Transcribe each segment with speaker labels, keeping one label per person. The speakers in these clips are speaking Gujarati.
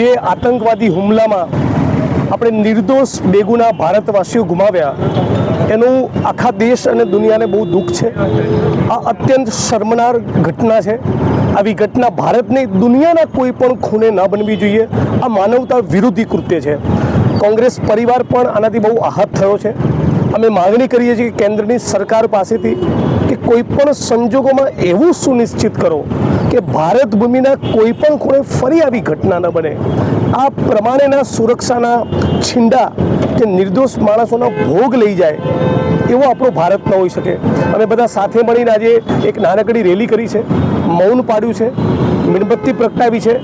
Speaker 1: ये आतंकवादी હુમલામાં આપણે નિર્દોષ બેગુના ભારતવાસીઓ ગુમાવ્યા એનું આખા દેશ અને દુનિયાને બહુ દુઃખ છે। આ અત્યંત શર્મનાર ઘટના છે। આવી ઘટના ભારતની દુનિયાના કોઈ પણ ખૂણે ન બનવી જોઈએ। આ માનવતા વિરોધી કૃત્ય છે। કોંગ્રેસ પરિવાર પણ આનાથી બહુ આહત થયો છે। અમે માગણી કરીએ છીએ કેન્દ્રની સરકાર પાસેથી કે કોઈ પણ સંજોગોમાં એવું સુનિશ્ચિત કરો કે ભારત ભૂમિના કોઈ પણ ખૂણે ફરી આવી ઘટના ન બને। આ પ્રમાણેના સુરક્ષાના છીંડા કે નિર્દોષ માણસોના ભોગ લઈ જાય એવો આપણો ભારત ન હોઈ શકે। અમે બધા સાથે મળીને આજે એક નાનકડી રેલી કરી છે, મૌન પાડ્યું છે, મીણબત્તી પ્રગટાવી છે।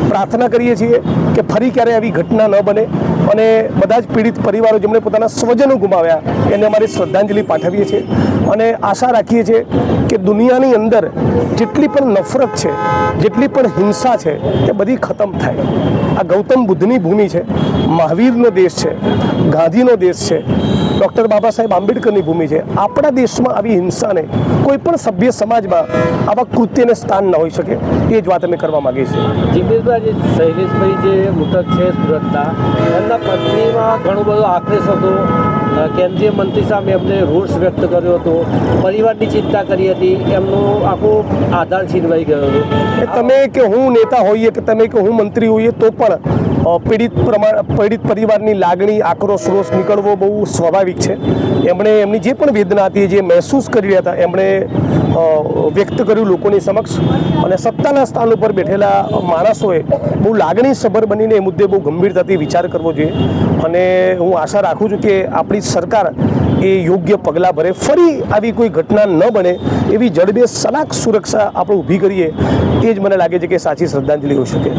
Speaker 1: પ્રાર્થના કરીએ છીએ કે ફરી ક્યારે આવી ઘટના ન બને અને બધા જ પીડિત પરિવારો જેમણે પોતાના સ્વજનો ગુમાવ્યા એને અમારી શ્રદ્ધાંજલિ પાઠવીએ છીએ અને આશા રાખીએ છીએ કે દુનિયાની અંદર જેટલી પણ નફરત છે, જેટલી પણ હિંસા છે એ બધી ખતમ થાય। આ ગૌતમ બુદ્ધની ભૂમિ છે, મહાવીરનો દેશ છે, ગાંધીનો દેશ છે, ડૉક્ટર બાબા સાહેબ આંબેડકરની ભૂમિ છે। આપણા દેશમાં આવી હિંસાને કોઈ પણ સભ્ય સમાજમાં આવા કૃત્યને સ્થાન ન હોઈ શકે એ જ વાત અમે કરવા માગીએ છીએ।
Speaker 2: જિગ્નેશભાઈ, શૈલેષભાઈ જે મૃતક છે સુરતના, એમના પત્નીમાં ઘણો બધો આક્રોશ હતો। કેન્દ્રીય મંત્રી સામે એમને રોષ વ્યક્ત કર્યો હતો, પરિવારની ચિંતા કરી હતી, એમનો આખો આધાર છીનવાઈ ગયો હતો।
Speaker 1: એ તમે કે હું નેતા હોઈએ કે તમે કે હું મંત્રી હોઈએ તો પણ પીડિત પરિવારની લાગણી, આક્રોશ, રોષ નીકળવો બહુ સ્વાભાવિક છે। એમણે એમની જે પણ વેદના હતી, જે મહેસૂસ કરી રહ્યા હતા, એમણે વ્યક્ત કર્યું લોકોની સમક્ષ અને સત્તાના સ્થાન ઉપર બેઠેલા માણસોએ બહુ લાગણીસભર બનીને એ મુદ્દે બહુ ગંભીરતાથી વિચાર કરવો જોઈએ અને હું આશા રાખું છું કે આપણી સરકાર એ યોગ્ય પગલાં ભરે, ફરી આવી કોઈ ઘટના ન બને એવી જડબે સલાખ સુરક્ષા આપણે ઊભી કરીએ, એ જ મને લાગે છે કે સાચી શ્રદ્ધાંજલિ હોઈ શકે।